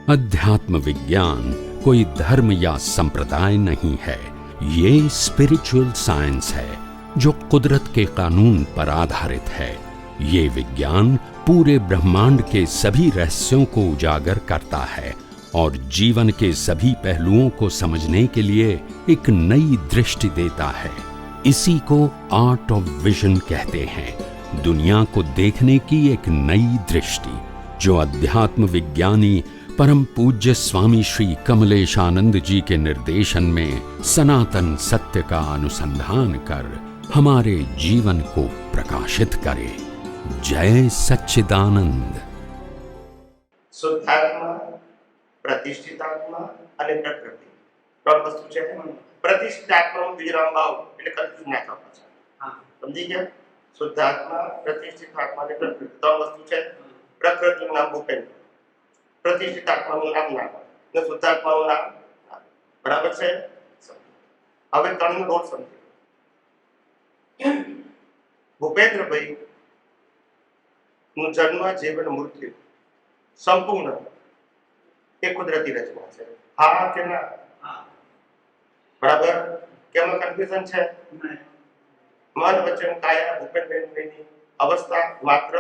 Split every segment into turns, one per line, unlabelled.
अध्यात्म विज्ञान कोई धर्म या संप्रदाय नहीं है, ये स्पिरिचुअल साइंस है जो कुदरत के कानून पर आधारित है। ये विज्ञान पूरे ब्रह्मांड के सभी रहस्यों को उजागर करता है और जीवन के सभी पहलुओं को समझने के लिए एक नई दृष्टि देता है। इसी को आर्ट ऑफ विजन कहते हैं, दुनिया को देखने की एक नई दृष्टि, जो अध्यात्म विज्ञानी परम पूज्य स्वामी श्री कमलेशानंद जी के निर्देशन में सनातन सत्य का अनुसंधान कर हमारे जीवन को प्रकाशित करे। जय सच्चिदानंद।
શુદ્ધાત્મા, પ્રતિષ્ઠિતાત્મા અને પ્રકૃતિ ત્રણ વસ્તુ છે। પ્રતિષ્ઠિતાત્માનો વિરામ ભાવ એટલે કન્ફ્યુઝ ના થવા છે। સમજી ગયા? શુદ્ધાત્મા, પ્રતિષ્ઠિતાત્મા અને પ્રકૃતિ ત્રણ વસ્તુ છે। પ્રકૃતિનું નામ ભૂપેન્દ્ર, પ્રતિષ્ઠિતાત્માનું નામ નામ અને શુદ્ધાત્માનું નામ બરાબર છે। હવે ત્રણનો રોલ સમજો। ભૂપેન્દ્રભાઈ નું જન્મ, જીવન, મૃત્યુ संपूर्ण एक कुदरती रचना है। हाँ के ना? बराबर? क्या में कंफ्यूजन है? मन वचन काया भूपेन्द्र अवस्था मात्र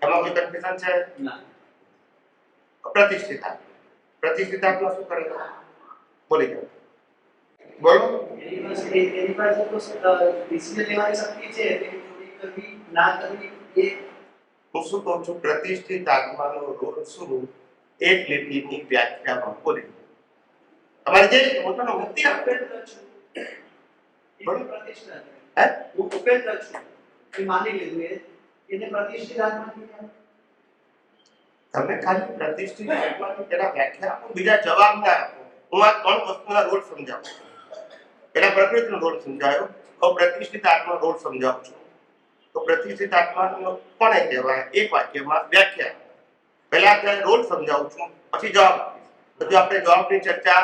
एमा कोई कंफ्यूजन है? प्रतिष्ठिता, प्रतिष्ठिता अपना शू करेगा? बोली जाओ, बोलो।
एनी पास तो डिसीजन लेवानी शक्ति है, लेकिन थोड़ी करवी ना करवी ये
હું શું કહું છું, પ્રતિષ્ઠિત આત્માનો રોલ શું એક લીટીની વ્યાખ્યામાં બોલી તમારે જે પોતાનો મુક્તિ આપે
બડી પ્રતિષ્ઠા
હે
હું ઉપેન્દ્ર છું એ માની લીધું એને પ્રતિષ્ઠિત આત્મા કીધા।
તમે ખાલી પ્રતિષ્ઠિત આત્માની તેના વ્યાખ્યા આપો, બીજા જવાબ ના આપો। હું આ ત્રણ વસ્તુના રોલ સમજાવું છું। પહેલા પ્રકૃતિનો રોલ સમજાયો, હવે પ્રતિષ્ઠિત આત્માનો રોલ સમજાવું છું। तो प्रतिष्ठित आत्मा कोने कहेवाय एक वाक्य में व्याख्या। पहला આપણે રોલ સમજાવું છું, પછી જવાબ આપીશ। તો આપણે જવાબની ચર્ચા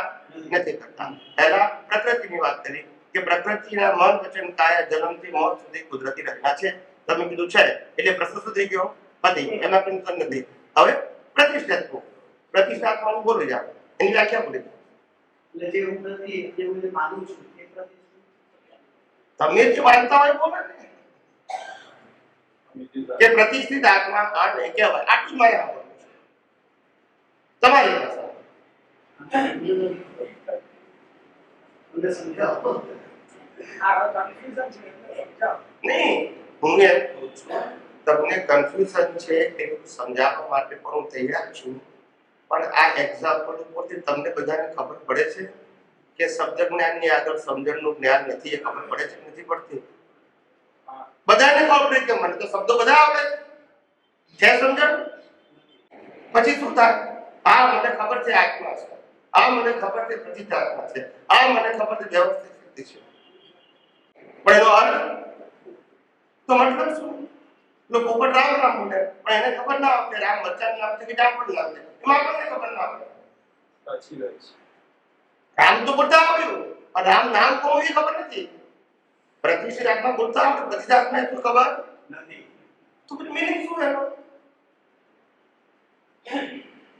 નથી કરતા। પહેલા પ્રકૃતિની વાત કરી કે પ્રકૃતિના મન વચન કાયા જન્મથી મોત સુધી કુદરતી રચના છે। તમે કીધું છે એટલે પ્રશ્ન શું થઈ ગયો? પતિ એમાં ટેન્શન નથી। હવે પ્રતિષ્ઠાત્મક, પ્રતિષ્ઠાત્મકનું બોલી જાવ, એની વ્યાખ્યા બોલી જાવ।
એટલે જે હું નથી જે હું માનું છું એ પ્રતિષ્ઠિત
તમે જે માનતા હોય બોલો ને કે પ્રતિષ્ઠિત આત્મા આને કહેવાય। આટલું માયા તમારી ભાષા
મને સમજાવો। આ કન્ફ્યુઝન છે
નહીં, હું એમ કહું છું તમને કન્ફ્યુઝન છે એ સમજાવવા માટે પણ હું તૈયાર છું, પણ આ એક્ઝામ્પલ ઉપરથી તમને બધાને ખબર પડે છે કે શબ્દ જ્ઞાનની આગળ સમજણનું જ્ઞાન નથી, એ ખબર પડે છે નથી પડતી? બધાને ખબર પડે કે મને તો શબ્દો બધા આવડે છે સમજણ? પછી શું થાય? આ મને ખબર છે આત્મા છે, આ મને ખબર છે પ્રતિષ્ઠાત્મા છે, આ મને ખબર છે વ્યવસ્થિત સ્થિતિ છે, પણ એનો અર્થ તો મતલબ શું? લોકો ઉપર રામ રામ બોલે પણ એને ખબર ના આવે રામ બચ્ચાનું નામ છે કે જામફળનું નામ છે, એમાં આપણને ખબર ના આવે।
સાચી વાત છે।
રામ તો બોલતા આવ્યું પણ રામ નામ કોણ એ ખબર નથી। प्रतिष्ठित आत्मा बोलता है, प्रतिष्ठित आत्मा है तो खबर नहीं, तो फिर मीनिंग શું है?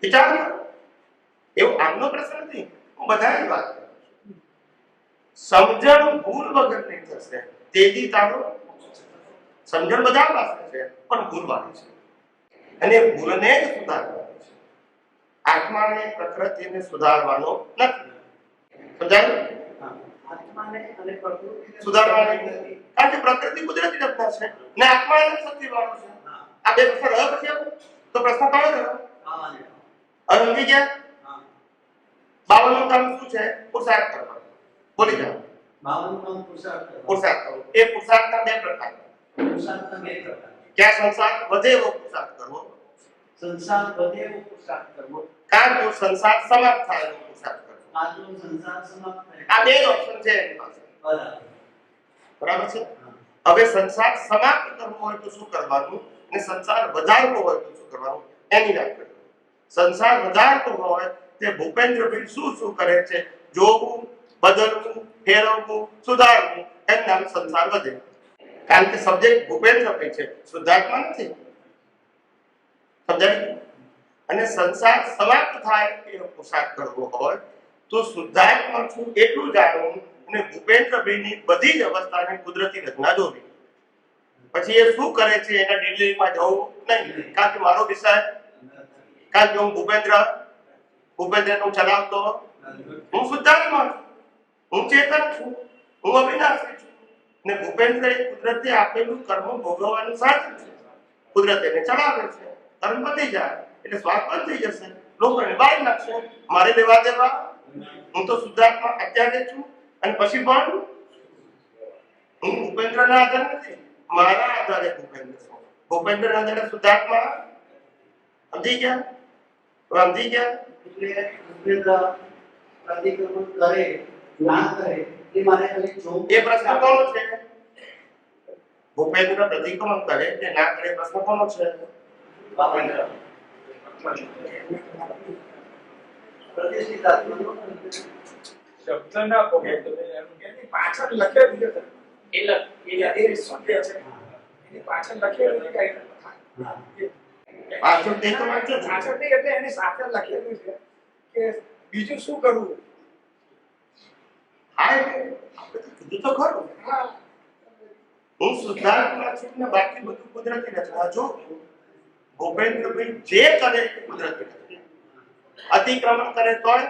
વિચાર એવું આમનો પ્રશ્ન નથી, હું બધાની વાત કરું છું। સમજણ ભૂલ વગર નહીં થશે, તેથી તારો સમજણ બધા પાસે છે પણ ભૂલવાની છે અને ભૂલને જ સુધારવાની છે। આત્માને પ્રકૃતિને સુધારવાનો નથી। સમજાયું?
આત્માને અને પ્રકૃતિને
સુધારવાની નથી, કારણ કે પ્રકૃતિ કુદરતી રચના છે ને આત્મા એને શક્તિવાળો છે। આ બે પ્રશ્ન રહ્યો પછી તો પ્રશ્ન કયો રહ્યો? હવે સમજી ગયા? 52નું કામ શું છે? પુરુષાર્થ કરવાનો। બોલી જાઓ।
52નું કામ પુરુષાર્થ કરવાનો।
પુરુષાર્થ કરવો, એ પુરુષાર્થના બે પ્રકાર।
પુરુષાર્થના બે પ્રકાર।
ક્યાં સંસાર વધે એવો પુરુષાર્થ કરવો,
સંસાર વધે એવો પુરુષાર્થ કરવો,
કાં તો સંસાર સમાપ્ત થાય એવો પુરુષાર્થ કરવો।
કાં તો સંસાર સમાપ્ત થાય।
આ બે ઓપ્શન છે એની પાસે,
બરાબર
છે? હવે સંસાર સમાપ્ત કરવો હોય તો શું કરવાનું અને સંસાર વધારવો હોય તો શું કરવાનું એની વાત કરીએ। સંસાર વધારતો હોય તે ભૂપેન્દ્રભાઈ શું શું કરે છે? જોવું, બદલવું, ફેરવવું, સુધારવું, એમ નામ સંસાર વધે। કારણ કે સબ્જેક્ટ ભૂપેન્દ્રભાઈ છે, શુદ્ધાત્મા નથી। સમજાય? અને સંસાર સમાપ્ત થાય એ પોશાક કરવો હોય તો શુદ્ધાત્મા છું એટલું જાણવું અને ભૂપેન્દ્રભાઈની બધી જ અવસ્થાને કુદરતી રચના જોવી. પછી એ શું કરે છે એના ડિટેલમાં જવું નહીં, કારણ કે મારો વિષય, કારણ કે હું ભૂપેન્દ્રનું ચલાવતો, હું શુદ્ધાત્મા છું, હું ચેતન છું, હું અવિનાશી છું ને ભૂપેન્દ્ર એ કુદરતે આપેલું કર્મ ભોગવવાનું સાધન છે. કુદરત એને ચલાવે છે, કર્મ પતી જાય એટલે શ્વાસ બંધ થઈ જશે, લોકોને બહાર નાખશે, મારે લેવા દેવા. હું તો શુદ્ધાત્મા અત્યારે છું અને પછી પણ હું ભૂપેન્દ્રના આધાર નથી, મારા આધારે ભૂપેન્દ્ર છું. ભૂપેન્દ્રના આધારે શુદ્ધાત્મા. સમજી ગયા? સમજી ગયા?
એટલે ભૂપેન્દ્ર પ્રતિક્રમણ કરે ના કરે એ મારે ખાલી જોવું.
એ પ્રશ્ન કોનો છે? ભૂપેન્દ્ર પ્રતિક્રમણ કરે કે ના કરે પ્રશ્ન કોનો છે?
ભૂપેન્દ્ર પ્રતિષ્ઠિત આત્માનો
શબ્દ ના પોગે તો એમ કે પાછળ લખેલું છે એ સત્ય છે એની પાછળ લખેલું છે કઈ
પાછળ તે તો વાંચો છો.
પાછળ નહીં એટલે એની સાથે લખેલું છે કે બીજું શું કરવું.
હા એટલે આપણે તો કીધું તો ખરું.
હા
હું શુદ્ધાત્મા છું ને બાકી બધું કુદરતી રચના છું. ભૂપેન્દ્રભાઈ જે કરે એ કુદરતી રચના. અતિક્રમણ કરે તોય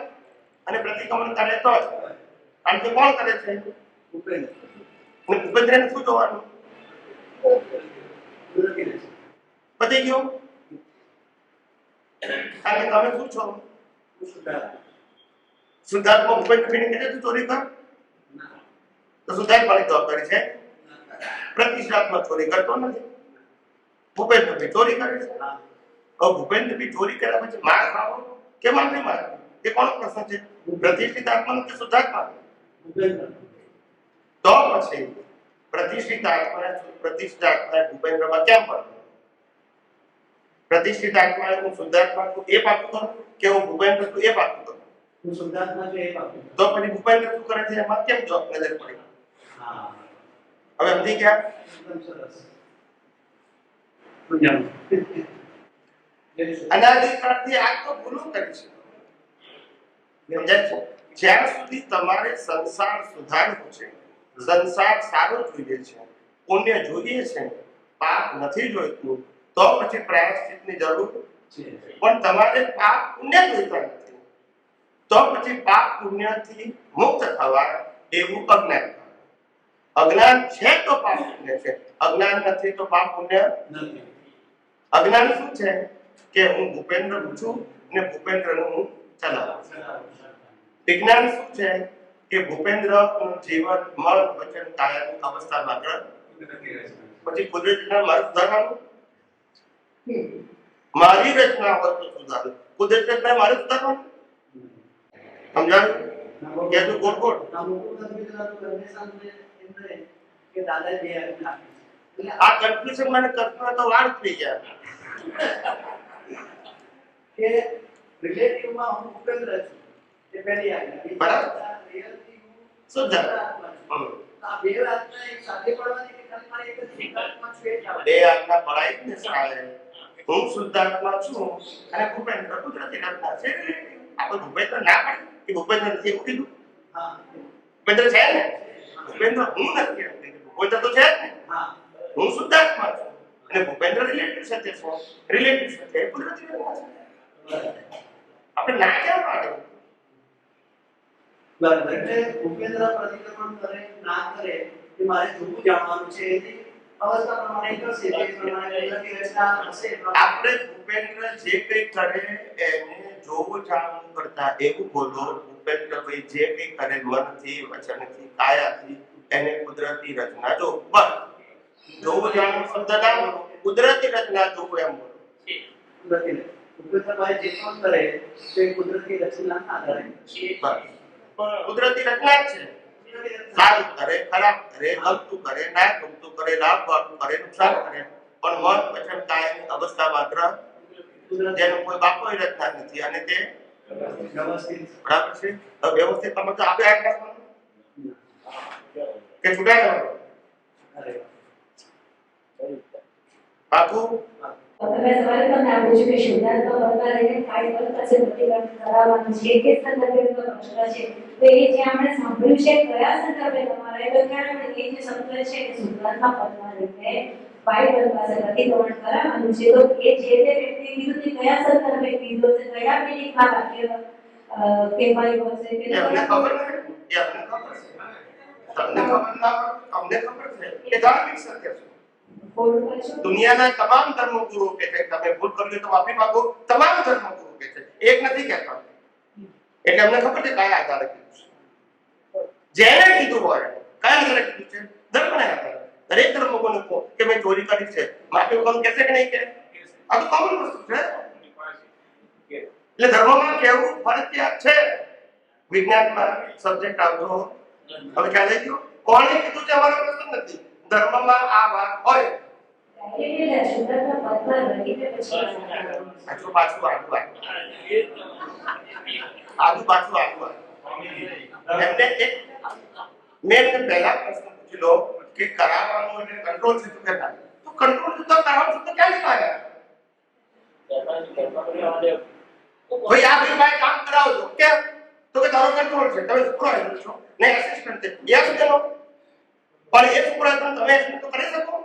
અને પ્રતિક્રમણ કરે તોય. કારણ કે કોણ કરે છે?
ભૂપેન્દ્ર
અને ભૂપેન્દ્રને શું જોવાનું?
કુદરતી રચના.
પતી ગયું. કારણ કે તમે શું છો?
હું શુદ્ધાત્મા.
શુદ્ધાત્મા ભૂપેન્દ્રભાઈને કીધે તું ચોરી કર તો શુદ્ધાત્માની જવાબદારી છે. પ્રતિષ્ઠાત્મા ચોરી કરતો નથી, ભૂપેન્દ્રભાઈ ચોરી કરે છે.
હા.
હવે ભૂપેન્દ્રભાઈ ચોરી કર્યા પછી માર ખાવો કે માર નહીં માર, એ કોનો પ્રશ્ન છે? પ્રતિષ્ઠિત આત્માનો કે શુદ્ધાત્મા?
ભૂપેન્દ્ર
તો પછી પ્રતિષ્ઠિત આત્મા ભૂપેન્દ્રમાં કેમ પડે? પ્રતિષ્ઠિત આત્મા હું શુદ્ધાત્મા છું એ પાકું કરું કે હું ભૂપેન્દ્ર છું એ પાકું કરું?
હું શુદ્ધાત્મા છું એ પાકું.
તો પછી ભૂપેન્દ્ર શું કરે છે એમાં કેમ જોબ નજર પડી?
હા
હવે સમજી ગયા?
એકદમ સરસ. સમજાણું.
અનાદિકાળથી આ તો ભૂલો કરી છે. સમજાય છે? જ્યાં સુધી તમારે સંસાર સુધારવો છે, સંસાર સારો જોઈએ છે, પુણ્ય જોઈએ છે, પાપ નથી જોઈતું, તો પછી પ્રાયશ્ચિતની જરૂર છે. પણ તમારે પાપ પુણ્ય જોઈતા નથી, તો પછી પાપ પુણ્યથી મુક્ત થવા એવું અજ્ઞાન. અજ્ઞાન છે તો પાપ પુણ્ય છે, અજ્ઞાન નથી તો પાપ પુણ્ય
નથી.
અજ્ઞાન શું છે? કે હું ભૂપેન્દ્ર છું ને ભૂપેન્દ્રનું હું ચલાવું છું. વિજ્ઞાન શું છે? કે ભૂપેન્દ્રનું જીવન મન વચન કાયાની અવસ્થા માત્ર. પછી કુદરતના મારું સુધારવાનું. મારી રચના હોય તો સુધારું, કુદરત રચના મારે સુધારવાનું. સમજાયું? કે તું ગોળ ગોળ.
કે દાદા બે આજ્ઞા આપી છે. એટલે
આ કન્ફ્યુઝન મને કરતો તો વાર થઈ ગયા.
કે રિલેટિવમાં હું ભૂપેન્દ્ર છું એ પહેલી આજ્ઞા.
બરાબર.
રિયલથી હું
સુધાર.
શુદ્ધાત્મા છું. આ બે આજ્ઞા એક સાથે પડવાની કે ખાલી મારે એક જ શુદ્ધાત્મા છું એ જ આવડે?
બે આજ્ઞા પડાય ને સાહેબ. હું શુદ્ધાત્મા છું અને ભૂપેન્દ્ર કુદરતી રચના છે. આપણે ભૂપેન્દ્ર ના પાડી કે ભૂપેન્દ્ર નથી એવું કીધું?
હા
ભૂપેન્દ્ર છે ને? ભૂપેન્દ્ર હું નથી એમ કીધું. ભૂપેન્દ્ર તો છે જ ને.
હા
હું શુદ્ધાત્મા છું અને ભૂપેન્દ્ર રિલેટિવ સાથે છે. રિલેટિવ સાથે કુદરતી રચના છે. આપણે ના કેમ પાડે?
બરાબર. એટલે ભૂપેન્દ્ર પ્રતિક્રમણ કરે ના કરે એ મારે જોવું જાણવાનું છે. એની અવસ્થા પ્રમાણે કરશે તે પ્રમાણે કુદરતી રચના હશે એ પ્રમાણે.
આપણે ભૂપેન્દ્ર જે કંઈ કરે એને જોવું જાણવું કરતા એવું બોલો. ભૂપેન્દ્રભાઈ જે કંઈ કરે મનથી વચનથી કાયાથી એને કુદરતી રચના જો. બસ જોવું જાણવું શબ્દ ના બોલો, કુદરતી રચના જોવું એમ બોલો.
કુદરતી રચના. ભૂપેન્દ્રભાઈ જે પણ કરે તે કુદરતી રચનાના આધારે
બસ કુદરતી રચના જ છે. સારું કરે, ખરાબ કરે, ગમતું કરે, ના ગમતું કરે, લાભવાળું કરે, નુકસાન કરે, પણ મન વચન કાયની અવસ્થા માત્ર જેનો કોઈ બાપોય રચના નથી અને તે
વ્યવસ્થિત
બરાબર છે. તો વ્યવસ્થિત તમે તો આપણે આ કરવાનું કે છૂટા કરવાનું
કરે.
બાપુ
તમે સવારે તમને આવ્યું છે કે સિદ્ધાંતમાં વર્તન લઈને કાંઈ પણ પાસે પ્રતિબંધ કરાવવાનું છે કે સંદર્ભે પ્રશ્ન છે તો એ જે આપણે સાંભળ્યું છે કયા સંદર્ભે તમારે તો ક્યારે એ જે શબ્દ છે કે સિદ્ધાંતમાં વર્તન લઈને બાઇબલ પાસે પ્રતિક્રમણ કરાવવાનું છે તો એ જે તે વ્યક્તિ કીધું તે કયા સંદર્ભે કીધું છે કયા મિનિંગમાં વાક્ય કહેવાયું હશે કે
તમને ખબર છે તમને ખબર ના હોય અમને ખબર છે કે ધાર્મિક સત્ય છે દુનિયાના તમામ ધર્મગુરુઓ કહે છે તમે ભૂલ કરી તો માફી માંગો તમામ ધર્મગુરુઓ કહે છે એક નથી કહેતા એટલે અમને ખબર છે કયા આધારે કીધું છે જેને કીધું હોય કયા આધારે કીધું છે ધર્મના આધારે દરેક ધર્મગુરુને કહો કે મેં ચોરી કરી છે માફી કોણ કહેશે કે નહીં કહે આ તો કોમન વસ્તુ છે એટલે ધર્મમાં કહેવું ફરજિયાત છે વિજ્ઞાનમાં સબ્જેક્ટ આવતો હવે ખ્યાલ આવી ગયો કોણે કીધું છે અમારો પ્રશ્ન નથી ધર્મમાં આ વાત હોય પાછું એમને એક મેં એમને પહેલા પ્રશ્ન પૂછેલો કે કરાવવાનું અને કંટ્રોલ છે તો કેટલા તો કંટ્રોલ તો કરાવવાનું તો ક્યાં લાગ્યા ભાઈ આ ભાઈ કામ કરાવજો કેમ તો કે તારો કંટ્રોલ છે તમે સુપરવાઇઝર છો ને એસિસ્ટન્ટ છે યસ કે નો પણ એ સુપરવાઇઝર તમે એસિસ્ટન્ટ તો કરી શકો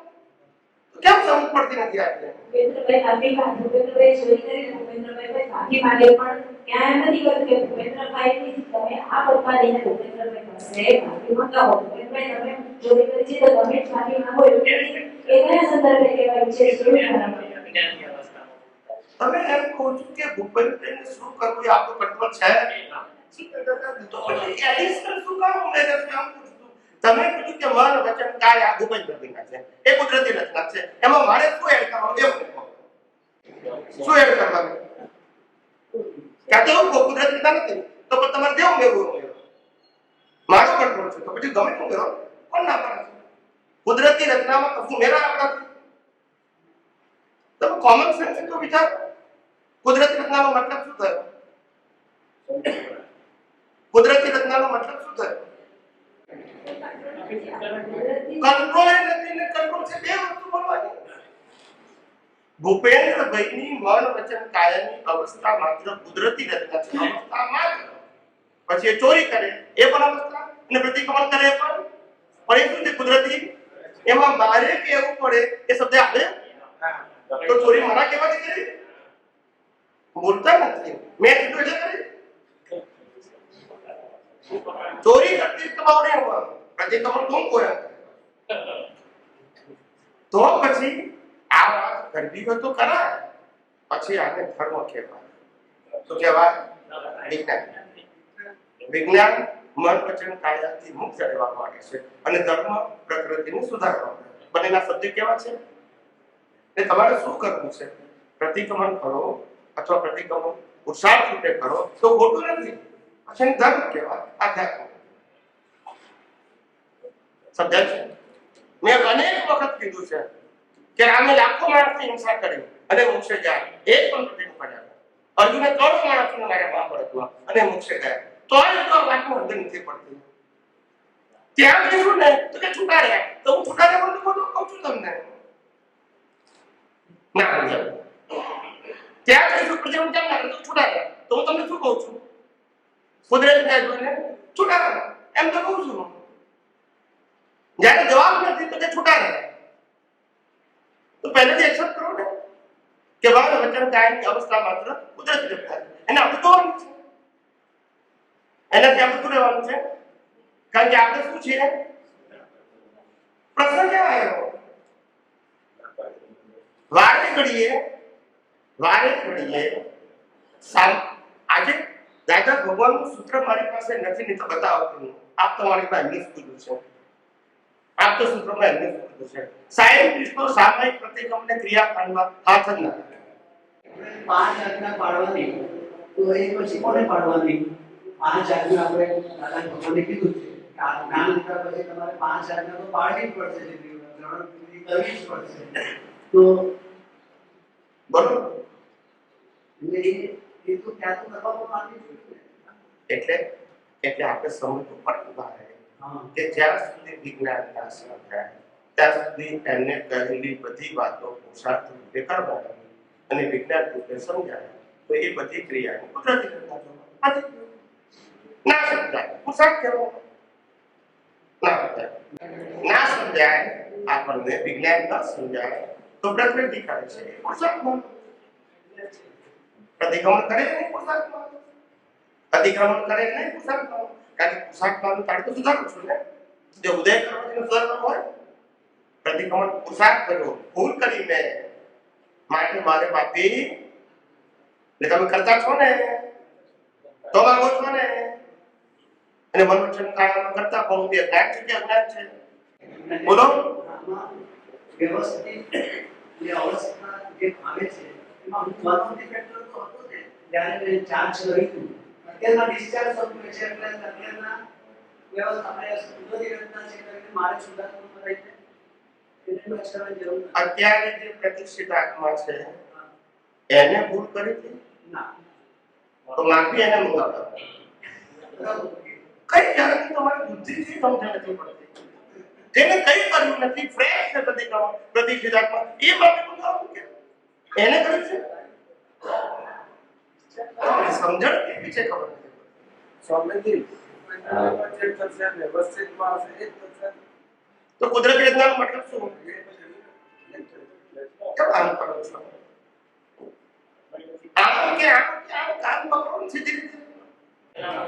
કેમ સમજ પડતી નથી આપણે
ભૂપેન્દ્રભાઈ ભૂપેન્દ્રભાઈ ચોરી કરી ભૂપેન્દ્રભાઈ માફી માંગે પણ ક્યાં એમ નથી કહ્યું કે ભૂપેન્દ્રભાઈ તમે આ પગમાં લઈને ભૂપેન્દ્રભાઈ પાસે માફી માંગો ભૂપેન્દ્રભાઈ તમે ચોરી કરી છે તો તમે જ માફી માંગો એ કયા સંદર્ભે કહેવાયું છે શું
તમે એમ કહો છો કે ભૂપેન્દ્રભાઈને શું કરવું એ આપણો કંટ્રોલ છે તો પછી એડિશનલ શું કામ ઉમેરે છે આમ તમે કીધું કે મન વચન કાય આ ભૂપેન્દ્રભાઈના છે એ કુદરતી રચના છે એમાં મારે શું એડ કરવાનું એવું શું એડ કરવાનું ક્યાં તો કુદરતી રચના નથી તો પણ તમારે જેવું મેળવું મારો કંટ્રોલ છે તો પછી ગમે શું કરો કોણ ના પાડે છે કુદરતી રચનામાં કશું મેળા આપણા તમે કોમન સેન્સ તો વિચાર કુદરતી રચનાનો મતલબ શું થયો કુદરતી રચનાનો મતલબ શું થયો કંટ્રોલ નથી ને કંટ્રોલ છે બે વસ્તુ બોલવાની ભૂપેન્દ્રભાઈની મન વચન કાયાની અવસ્થા માત્ર કુદરતી રચના છે અવસ્થા માત્ર પછી એ ચોરી કરે એ પણ અવસ્થા અને પ્રતિક્રમણ કરે પણ એ શું છે કુદરતી એમાં મારે કહેવું પડે એ શબ્દ આવે તો ચોરી મારા કહેવાથી કરી બોલતા નથી મેં કીધું એટલે કરી ચોરી કરતી તમારો નહીં હોવાનું પ્રતિક્રમણ તું કોઈ તો પછી આ વાત કરવી હોય તો કરાય પછી આને ધર્મ કહેવાય તો કહેવાય વિજ્ઞાન વિજ્ઞાન મન વચન કાયાથી મુક્ત રહેવા માટે છે અને ધર્મ પ્રકૃતિને સુધારવા માટે બંનેના શબ્દ કેવા છે ને તમારે શું કરવું છે પ્રતિક્રમણ કરો અથવા પ્રતિક્રમણ પુરુષાર્થ રૂપે કરો તો ખોટું નથી પછી ધર્મ કહેવાય આધ્યાત્મ સમજાય છે મેં અનેક વખત કીધું છે કે રામે લાખો માણસની હિંસા કરી અને મોક્ષે ગયા એક પણ પ્રતિક્રમણ કર્યા અર્જુને કરોડો માણસોને માર્યા મહાભારતમાં અને મોક્ષે ગયા તોય તો વાતનું અંદર નથી પડતી ત્યાં કહીશું ને તો કે છૂટા રહ્યા તો હું છૂટા રહેવાનું બધું કહું છું તમને ના સમજાય ત્યાં કહીશું પ્રતિક્રમણ કેમ ના તો છૂટા રહ્યા તો હું તમને શું કહું છું કુદરત ને જોઈને છૂટા રહ્યા એમ તો કહું છું જ્યારે જવાબ નથી તો તે છૂટા રહ્યા તો પહેલેથી એક્સેપ્ટ કરો ને કે વાળ વચન કાયની અવસ્થા માત્ર કુદરતી રચના છે એને આપણે જોવાનું છે એનાથી આપણે શું રહેવાનું છે કારણ કે આપણે શું છીએ પ્રશ્ન કેવા આવ્યો વારે ઘડીએ આજે દાદા ભગવાનનું સૂત્ર મારી પાસે નથી નહીં તો બતાવો આપ તમારી પાસે ઇંગ્લિશ કીધું છે આપ તો સૂત્રમાં ઇંગ્લિશ કીધું છે સાયન્ટિસ્ટો સામાયિક પ્રતિક્રમણને ક્રિયાકાંડમાં હાથ જ ના કરે
5 આજ્ઞા પાડવાની તો એ પછી કોને પાડવાની 5 આજ્ઞા આપણે દાદા ભગવાને કીધું છે કે આ જ્ઞાન લીધા પછી તમારે 5 આજ્ઞા તો પાડવી જ પડશે ગ્રહણ કરવી જ પડશે તો
બરોબર
એ તો ત્યાં તો કરવા માંગી
એટલે આપણે સમજવું પડતું કે જ્યાં સુધી વિજ્ઞાન નાશ ન થાય ત્યાં સુધી એમને કહેલી બધી વાતો પુરુષાર્થ રૂપે કરવાની અને વિજ્ઞાન રૂપે સમજાય તો એ બધી ક્રિયાને કુદરતી રચના જોવા ના સમજાય પુરુષાર્થ કહેવાનો ના સમજાય આપણને વિજ્ઞાન ન સમજાય તો પ્રકૃતિ કરે છે એ પુરુષાર્થમાં પ્રતિક્રમણ કરે નહીં પુરુષાર્થમાં અતિક્રમણ કરે નહીં પુરુષાર્થમાં કારણ કે પુરુષાર્થમાં તારે તો સુધારું છું ને જો ઉદય કરવાથી સુધારવાનું હોય પ્રતિક્રમણ પુરુષાર્થ કર્યો ભૂલ કરી મેં માટે મારે માફી એટલે તમે કરતા છો ને તો માંગો છો ને અને મનોવચન કાયમ કરતા પણ તે જ્ઞાન છે કે અજ્ઞાન છે બોલો
વ્યવસ્થિત જે અવસ્થા જે આવે છે એમાં મનોથી ફેક્ટર તો હતો ને જ્યારે મેં ચાર્જ કર્યું અત્યારના ડિસ્ચાર્જ થતું છે એટલે અત્યારના વ્યવસ્થા આપણે કુદરતી રચના છે એટલે મારે સુધારવું પડે છે એને બચ કરવાની જરૂર નથી.
અત્યારે જે પ્રતિષ્ઠિત આત્મા છે એને ભૂલ કરી હતી
ના
તો માફી એને મંગાવતા કઈ જાતની તમારી બુદ્ધિથી સમજ નથી પડતી જેને કઈ કર્યું નથી ફ્રેશ છે પ્રતિષ્ઠિત આત્મા એ માફી મંગાવવું કે એને કર્યું છે સમજણ કેવી છે ખબર નથી
સ્વામીજી જે થશે વ્યવસ્થિત માં હશે એ જ થશે.
તો કુદરતી રચનાનો મતલબ શું કેમ આમ કરો છો આમ કે આમ કામ પકડો ને સીધી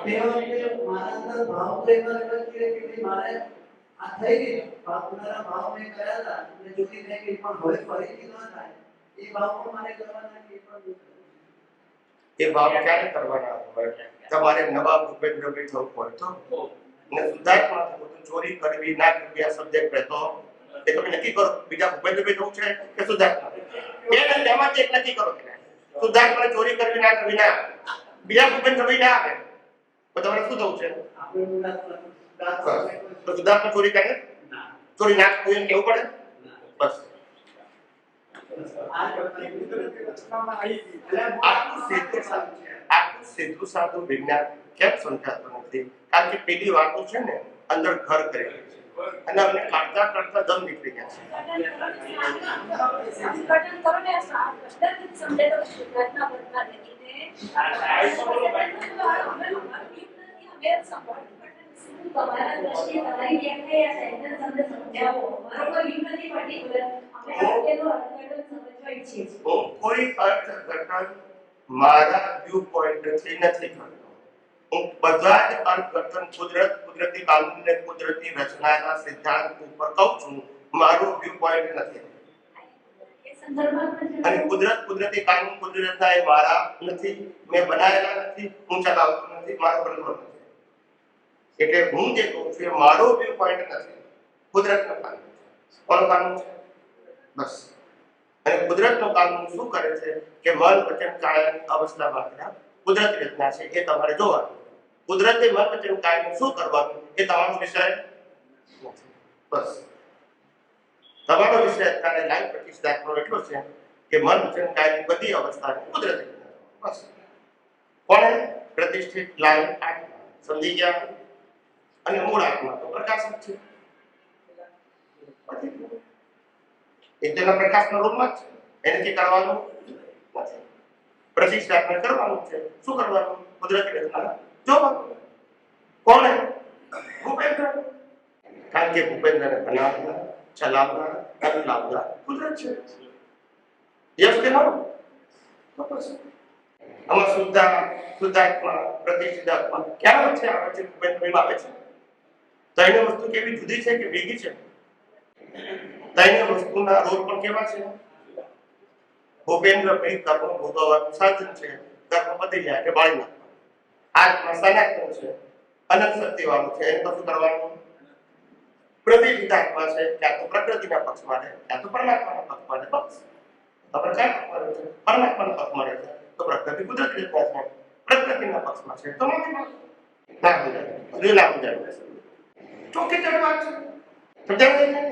રીતે
મારા અંદર ભાવ તો એવા નથી કે મારે આ થઈ ગઈ ભાવના ભાવ મેં કર્યા હતા અને જુદી થઈ ગઈ પણ હવે ફરીથી ન થાય એ ભાવ પણ મારે કરવાના કે પણ
એ ભાવ ક્યારે કરવાના હોય તમારે નવા ભૂપેન્દ્રભાઈ થવું હોય તો ને સુધાર્થમાં થવું તો ચોરી કરવી ના કરવી આ સબ્જેક્ટ રહેતો એ તમે નક્કી કરો બીજા ભૂપેન્દ્રભાઈ થવું છે કે સુધાર્થમાં બે તેમાંથી એક નક્કી કરો સુધાર્થમાં ચોરી કરવી ના કરવી ના બીજા ભૂપેન્દ્રભાઈ ના આવે તો તમારે શું થવું છે તો સુધાર્થમાં ચોરી કરે ચોરી ના કરવી એમ કેવું પડે બસ આટલું સીધું સાધું વિજ્ઞાન કેમ સમજાતું નથી કારણ કે પેલી વાતો છે ને અંદર ઘર કરેલી છે અને અમને કાઢતા કાઢતા દમ નીકળી ગયા
તમારા દ્રષ્ટિએ તમારી વ્યાખ્યા સેન્ટેન્સ અમને સમજાવો મારો કોઈ વ્યૂ નથી પર્ટિક્યુલર અમે તેનો અર્થઘટન સમજવા ઈચ્છીએ છીએ
હું કોઈ અર્થઘટન મારા વ્યૂ પોઈન્ટથી નથી કરતો હું બધા જ અર્થઘટન કુદરતી કાનૂન ને કુદરતી રચનાના સિદ્ધાંત ઉપર કહું છું મારો વ્યૂ પોઈન્ટ નથી
એ સંદર્ભમાં
અને કુદરતી કાનૂન કુદરતના એ મારા નથી મેં બનાવેલા નથી હું ચલાવતો નથી મારો કંટ્રોલ નથી એટલે હું જે કહું છું એ મારો વ્યૂ પોઈન્ટ નથી કુદરતનો કાનૂન કોનો કાનૂન છે બસ અને કુદરતનો કાનૂન શું કરે છે કે મન વચન કાયની અવસ્થા માત્ર કુદરતી રચના છે એ તમારે જોવાનું કુદરતી મન વચન કાયનું શું કરવાનું એ તમારો વિષય નથી બસ તમારો વિષય અત્યારે લાઈવ પ્રતિષ્ઠાનો એટલો છે કે મન વચન કાયની બધી અવસ્થાને કુદરતી બસ કોણે પ્રતિષ્ઠિત લાઈવ આત્મા સમજી ગયા અને મૂળ આત્મા તો પ્રકાશ જ છે એ તેના પ્રકાશના રૂપમાં જ છે એને કે કરવાનું નથી પ્રતિષ્ઠાપન કરવાનું છે શું કરવાનું કુદરતી રચના જોવાનું કોણે ભૂપેન્દ્ર કારણ કે ભૂપેન્દ્રને બનાવનાર ચલાવનાર અને લાવનાર કુદરત છે યસ કે નો આમાં શુદ્ધાત્મા પ્રતિષ્ઠિતાત્મા ક્યાં વચ્ચે આવે છે ભૂપેન્દ્રમાં આવે છે ત્રણેય વસ્તુ કેવી જુદી છે કે ભેગી છે ત્રણેય વસ્તુના રોલ પણ કેવા છે ભૂપેન્દ્ર ભાઈ કર્મ ભોગવવાનું સાધન છે કર્મ પતી જાય કે બાળી નાખવાનું આત્મા સનાતન છે અનંત શક્તિ વાળું છે એને કશું કરવાનું પ્રતિષ્ઠિતાત્મા છે ક્યાં તો પ્રકૃતિના પક્ષમાં રહે ક્યાં તો પરમાત્માના પક્ષમાં રહે બસ ખબર કયા પક્ષમાં રહે છે પરમાત્માના પક્ષમાં રહે છે તો પ્રકૃતિ કુદરતી રીતના છે પ્રકૃતિના પક્ષમાં છે તો ના સમજાય ના સમજાય ચોખ્ખી ચડવા છે સમજાય